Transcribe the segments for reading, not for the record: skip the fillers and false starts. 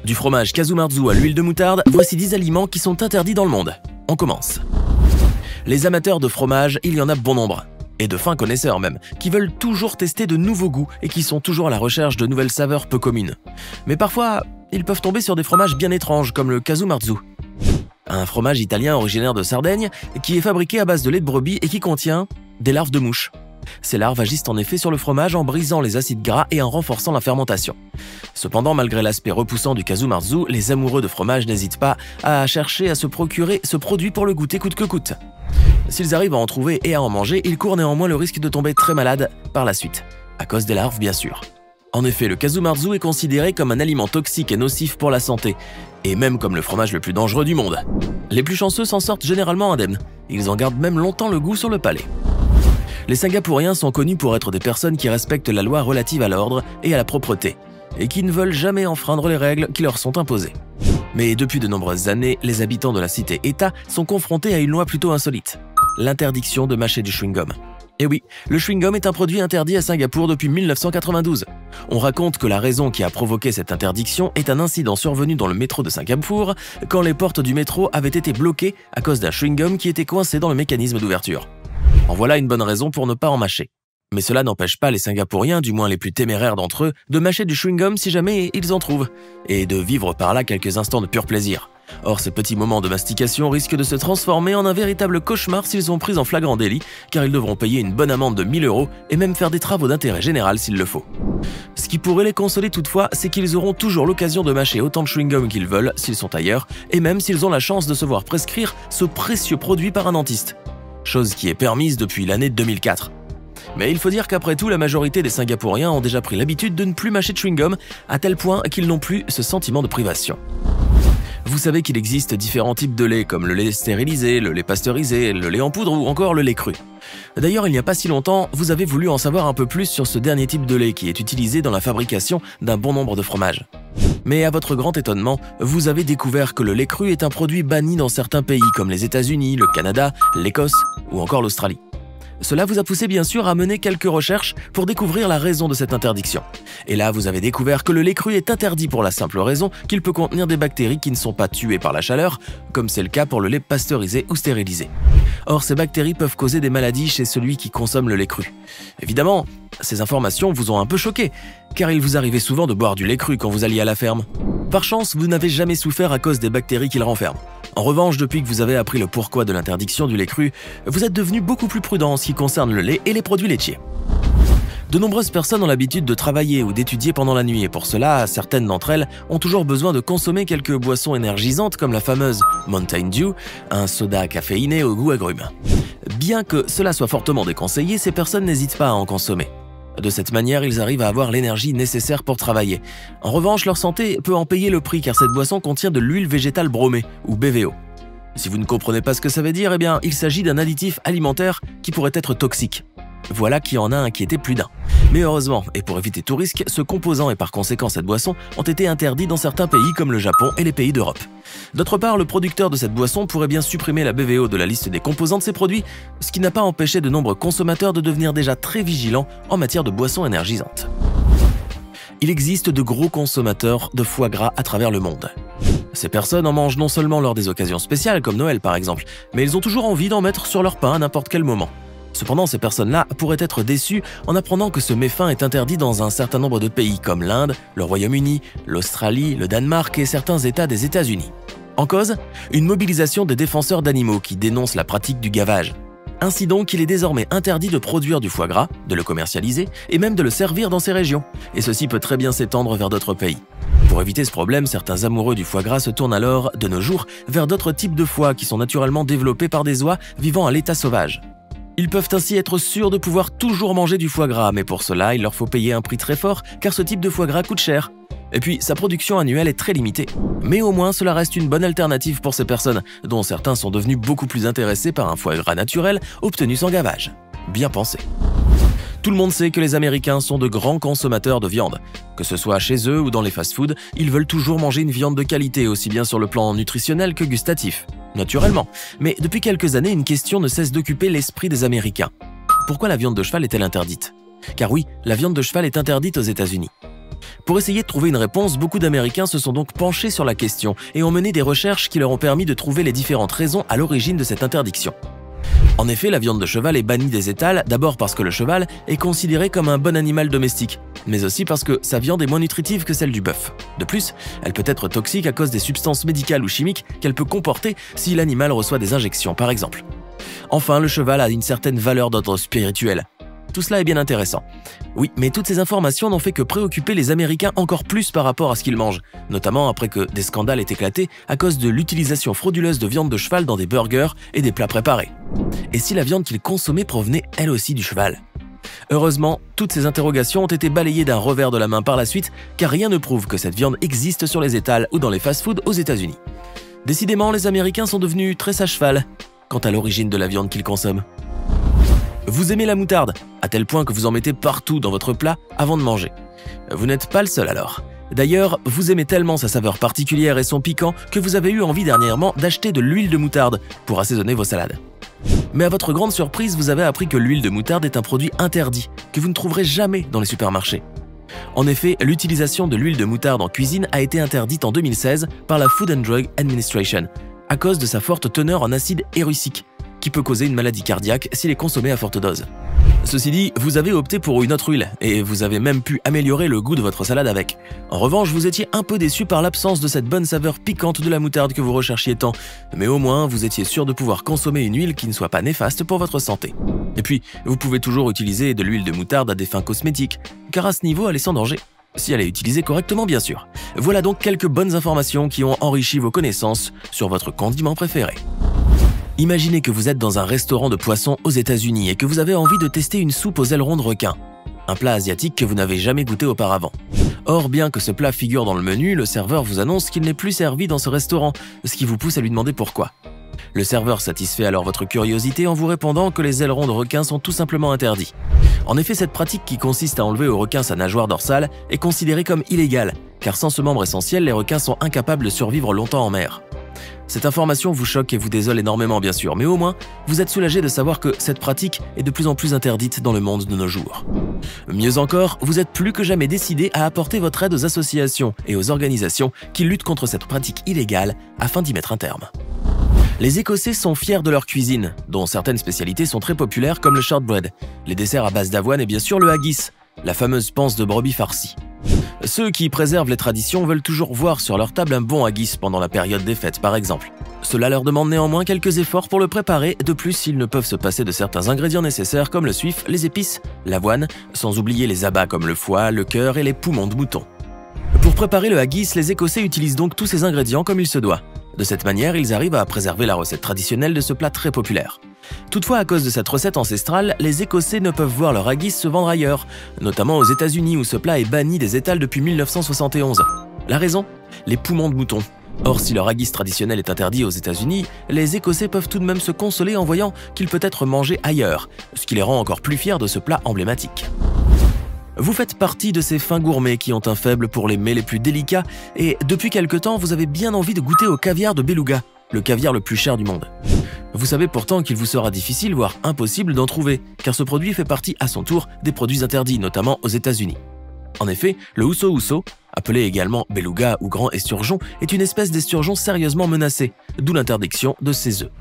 Du fromage Kazumarzu à l'huile de moutarde, voici 10 aliments qui sont interdits dans le monde. On commence. Les amateurs de fromage, il y en a bon nombre. Et de fins connaisseurs même, qui veulent toujours tester de nouveaux goûts et qui sont toujours à la recherche de nouvelles saveurs peu communes. Mais parfois, ils peuvent tomber sur des fromages bien étranges comme le Kazumarzu. Un fromage italien originaire de Sardaigne qui est fabriqué à base de lait de brebis et qui contient des larves de mouches. Ces larves agissent en effet sur le fromage en brisant les acides gras et en renforçant la fermentation. Cependant, malgré l'aspect repoussant du Kazumarzu, les amoureux de fromage n'hésitent pas à chercher à se procurer ce produit pour le goûter coûte que coûte. S'ils arrivent à en trouver et à en manger, ils courent néanmoins le risque de tomber très malades par la suite, à cause des larves bien sûr. En effet, le Kazumarzu est considéré comme un aliment toxique et nocif pour la santé, et même comme le fromage le plus dangereux du monde. Les plus chanceux s'en sortent généralement indemnes, ils en gardent même longtemps le goût sur le palais. Les Singapouriens sont connus pour être des personnes qui respectent la loi relative à l'ordre et à la propreté, et qui ne veulent jamais enfreindre les règles qui leur sont imposées. Mais depuis de nombreuses années, les habitants de la cité-État sont confrontés à une loi plutôt insolite, l'interdiction de mâcher du chewing-gum. Et oui, le chewing-gum est un produit interdit à Singapour depuis 1992. On raconte que la raison qui a provoqué cette interdiction est un incident survenu dans le métro de Singapour quand les portes du métro avaient été bloquées à cause d'un chewing-gum qui était coincé dans le mécanisme d'ouverture. En voilà une bonne raison pour ne pas en mâcher. Mais cela n'empêche pas les Singapouriens, du moins les plus téméraires d'entre eux, de mâcher du chewing-gum si jamais ils en trouvent, et de vivre par là quelques instants de pur plaisir. Or, ces petits moments de mastication risquent de se transformer en un véritable cauchemar s'ils sont pris en flagrant délit, car ils devront payer une bonne amende de 1000 € et même faire des travaux d'intérêt général s'il le faut. Ce qui pourrait les consoler toutefois, c'est qu'ils auront toujours l'occasion de mâcher autant de chewing-gum qu'ils veulent s'ils sont ailleurs, et même s'ils ont la chance de se voir prescrire ce précieux produit par un dentiste. Chose qui est permise depuis l'année 2004. Mais il faut dire qu'après tout, la majorité des Singapouriens ont déjà pris l'habitude de ne plus mâcher de chewing-gum, à tel point qu'ils n'ont plus ce sentiment de privation. Vous savez qu'il existe différents types de lait, comme le lait stérilisé, le lait pasteurisé, le lait en poudre ou encore le lait cru. D'ailleurs, il n'y a pas si longtemps, vous avez voulu en savoir un peu plus sur ce dernier type de lait qui est utilisé dans la fabrication d'un bon nombre de fromages. Mais à votre grand étonnement, vous avez découvert que le lait cru est un produit banni dans certains pays comme les États-Unis, le Canada, l'Écosse ou encore l'Australie. Cela vous a poussé bien sûr à mener quelques recherches pour découvrir la raison de cette interdiction. Et là, vous avez découvert que le lait cru est interdit pour la simple raison qu'il peut contenir des bactéries qui ne sont pas tuées par la chaleur, comme c'est le cas pour le lait pasteurisé ou stérilisé. Or, ces bactéries peuvent causer des maladies chez celui qui consomme le lait cru. Évidemment, ces informations vous ont un peu choqué, car il vous arrivait souvent de boire du lait cru quand vous alliez à la ferme. Par chance, vous n'avez jamais souffert à cause des bactéries qu'il renferme. En revanche, depuis que vous avez appris le pourquoi de l'interdiction du lait cru, vous êtes devenu beaucoup plus prudent en ce qui concerne le lait et les produits laitiers. De nombreuses personnes ont l'habitude de travailler ou d'étudier pendant la nuit et pour cela, certaines d'entre elles ont toujours besoin de consommer quelques boissons énergisantes comme la fameuse Mountain Dew, un soda caféiné au goût agrume. Bien que cela soit fortement déconseillé, ces personnes n'hésitent pas à en consommer. De cette manière, ils arrivent à avoir l'énergie nécessaire pour travailler. En revanche, leur santé peut en payer le prix car cette boisson contient de l'huile végétale bromée, ou BVO. Si vous ne comprenez pas ce que ça veut dire, eh bien, il s'agit d'un additif alimentaire qui pourrait être toxique. Voilà qui en a inquiété plus d'un. Mais heureusement, et pour éviter tout risque, ce composant et par conséquent cette boisson ont été interdits dans certains pays comme le Japon et les pays d'Europe. D'autre part, le producteur de cette boisson pourrait bien supprimer la BVO de la liste des composants de ses produits, ce qui n'a pas empêché de nombreux consommateurs de devenir déjà très vigilants en matière de boissons énergisantes. Il existe de gros consommateurs de foie gras à travers le monde. Ces personnes en mangent non seulement lors des occasions spéciales comme Noël par exemple, mais ils ont toujours envie d'en mettre sur leur pain à n'importe quel moment. Cependant, ces personnes-là pourraient être déçues en apprenant que ce méfin est interdit dans un certain nombre de pays comme l'Inde, le Royaume-Uni, l'Australie, le Danemark et certains États des États-Unis. En cause, une mobilisation des défenseurs d'animaux qui dénoncent la pratique du gavage. Ainsi donc, il est désormais interdit de produire du foie gras, de le commercialiser et même de le servir dans ces régions. Et ceci peut très bien s'étendre vers d'autres pays. Pour éviter ce problème, certains amoureux du foie gras se tournent alors, de nos jours, vers d'autres types de foie qui sont naturellement développés par des oies vivant à l'état sauvage. Ils peuvent ainsi être sûrs de pouvoir toujours manger du foie gras, mais pour cela, il leur faut payer un prix très fort car ce type de foie gras coûte cher. Et puis, sa production annuelle est très limitée. Mais au moins, cela reste une bonne alternative pour ces personnes, dont certains sont devenus beaucoup plus intéressés par un foie gras naturel obtenu sans gavage. Bien pensé. Tout le monde sait que les Américains sont de grands consommateurs de viande. Que ce soit chez eux ou dans les fast-foods, ils veulent toujours manger une viande de qualité, aussi bien sur le plan nutritionnel que gustatif. Naturellement. Mais depuis quelques années, une question ne cesse d'occuper l'esprit des Américains. Pourquoi la viande de cheval est-elle interdite? Car oui, la viande de cheval est interdite aux États-Unis. Pour essayer de trouver une réponse, beaucoup d'Américains se sont donc penchés sur la question et ont mené des recherches qui leur ont permis de trouver les différentes raisons à l'origine de cette interdiction. En effet, la viande de cheval est bannie des étals, d'abord parce que le cheval est considéré comme un bon animal domestique, mais aussi parce que sa viande est moins nutritive que celle du bœuf. De plus, elle peut être toxique à cause des substances médicales ou chimiques qu'elle peut comporter si l'animal reçoit des injections, par exemple. Enfin, le cheval a une certaine valeur d'ordre spirituel. Tout cela est bien intéressant. Oui, mais toutes ces informations n'ont fait que préoccuper les Américains encore plus par rapport à ce qu'ils mangent, notamment après que des scandales aient éclaté à cause de l'utilisation frauduleuse de viande de cheval dans des burgers et des plats préparés. Et si la viande qu'ils consommaient provenait elle aussi du cheval? Heureusement, toutes ces interrogations ont été balayées d'un revers de la main par la suite, car rien ne prouve que cette viande existe sur les étals ou dans les fast-foods aux États-Unis. Décidément, les Américains sont devenus très à cheval quant à l'origine de la viande qu'ils consomment. Vous aimez la moutarde, à tel point que vous en mettez partout dans votre plat avant de manger. Vous n'êtes pas le seul alors. D'ailleurs, vous aimez tellement sa saveur particulière et son piquant que vous avez eu envie dernièrement d'acheter de l'huile de moutarde pour assaisonner vos salades. Mais à votre grande surprise, vous avez appris que l'huile de moutarde est un produit interdit, que vous ne trouverez jamais dans les supermarchés. En effet, l'utilisation de l'huile de moutarde en cuisine a été interdite en 2016 par la Food and Drug Administration, à cause de sa forte teneur en acide érucique, qui peut causer une maladie cardiaque s'il est consommé à forte dose. Ceci dit, vous avez opté pour une autre huile et vous avez même pu améliorer le goût de votre salade avec. En revanche, vous étiez un peu déçu par l'absence de cette bonne saveur piquante de la moutarde que vous recherchiez tant, mais au moins vous étiez sûr de pouvoir consommer une huile qui ne soit pas néfaste pour votre santé. Et puis, vous pouvez toujours utiliser de l'huile de moutarde à des fins cosmétiques, car à ce niveau elle est sans danger. Si elle est utilisée correctement bien sûr. Voilà donc quelques bonnes informations qui ont enrichi vos connaissances sur votre condiment préféré. Imaginez que vous êtes dans un restaurant de poissons aux États-Unis et que vous avez envie de tester une soupe aux ailerons de requin, un plat asiatique que vous n'avez jamais goûté auparavant. Or, bien que ce plat figure dans le menu, le serveur vous annonce qu'il n'est plus servi dans ce restaurant, ce qui vous pousse à lui demander pourquoi. Le serveur satisfait alors votre curiosité en vous répondant que les ailerons de requin sont tout simplement interdits. En effet, cette pratique qui consiste à enlever au requin sa nageoire dorsale est considérée comme illégale, car sans ce membre essentiel, les requins sont incapables de survivre longtemps en mer. Cette information vous choque et vous désole énormément bien sûr, mais au moins, vous êtes soulagé de savoir que cette pratique est de plus en plus interdite dans le monde de nos jours. Mieux encore, vous êtes plus que jamais décidé à apporter votre aide aux associations et aux organisations qui luttent contre cette pratique illégale afin d'y mettre un terme. Les Écossais sont fiers de leur cuisine, dont certaines spécialités sont très populaires comme le shortbread, les desserts à base d'avoine et bien sûr le haggis, la fameuse panse de brebis farcie. Ceux qui préservent les traditions veulent toujours voir sur leur table un bon haggis pendant la période des fêtes par exemple. Cela leur demande néanmoins quelques efforts pour le préparer, de plus ils ne peuvent se passer de certains ingrédients nécessaires comme le suif, les épices, l'avoine, sans oublier les abats comme le foie, le cœur et les poumons de mouton. Pour préparer le haggis, les Écossais utilisent donc tous ces ingrédients comme il se doit. De cette manière, ils arrivent à préserver la recette traditionnelle de ce plat très populaire. Toutefois, à cause de cette recette ancestrale, les Écossais ne peuvent voir leur haggis se vendre ailleurs, notamment aux États-Unis où ce plat est banni des étals depuis 1971. La raison? Les poumons de mouton. Or, si leur haggis traditionnel est interdit aux États-Unis, les Écossais peuvent tout de même se consoler en voyant qu'il peut être mangé ailleurs, ce qui les rend encore plus fiers de ce plat emblématique. Vous faites partie de ces fins gourmets qui ont un faible pour les mets les plus délicats et depuis quelque temps, vous avez bien envie de goûter au caviar de beluga, le caviar le plus cher du monde. Vous savez pourtant qu'il vous sera difficile, voire impossible d'en trouver, car ce produit fait partie à son tour des produits interdits, notamment aux États-Unis. En effet, le husso-husso, appelé également beluga ou grand esturgeon, est une espèce d'esturgeon sérieusement menacée, d'où l'interdiction de ses œufs.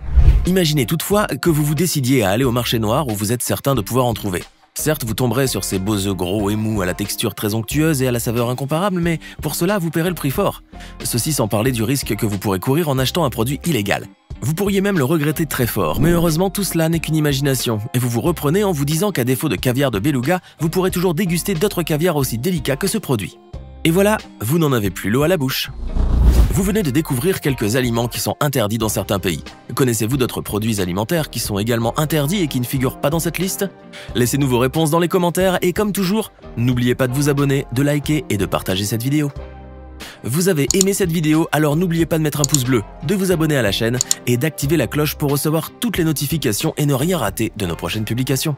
Imaginez toutefois que vous vous décidiez à aller au marché noir où vous êtes certain de pouvoir en trouver. Certes, vous tomberez sur ces beaux œufs gros et mous à la texture très onctueuse et à la saveur incomparable, mais pour cela, vous paierez le prix fort. Ceci sans parler du risque que vous pourrez courir en achetant un produit illégal. Vous pourriez même le regretter très fort, mais heureusement tout cela n'est qu'une imagination, et vous vous reprenez en vous disant qu'à défaut de caviar de beluga, vous pourrez toujours déguster d'autres caviars aussi délicats que ce produit. Et voilà, vous n'en avez plus l'eau à la bouche. Vous venez de découvrir quelques aliments qui sont interdits dans certains pays. Connaissez-vous d'autres produits alimentaires qui sont également interdits et qui ne figurent pas dans cette liste? Laissez-nous vos réponses dans les commentaires et comme toujours, n'oubliez pas de vous abonner, de liker et de partager cette vidéo. Vous avez aimé cette vidéo, alors n'oubliez pas de mettre un pouce bleu, de vous abonner à la chaîne et d'activer la cloche pour recevoir toutes les notifications et ne rien rater de nos prochaines publications.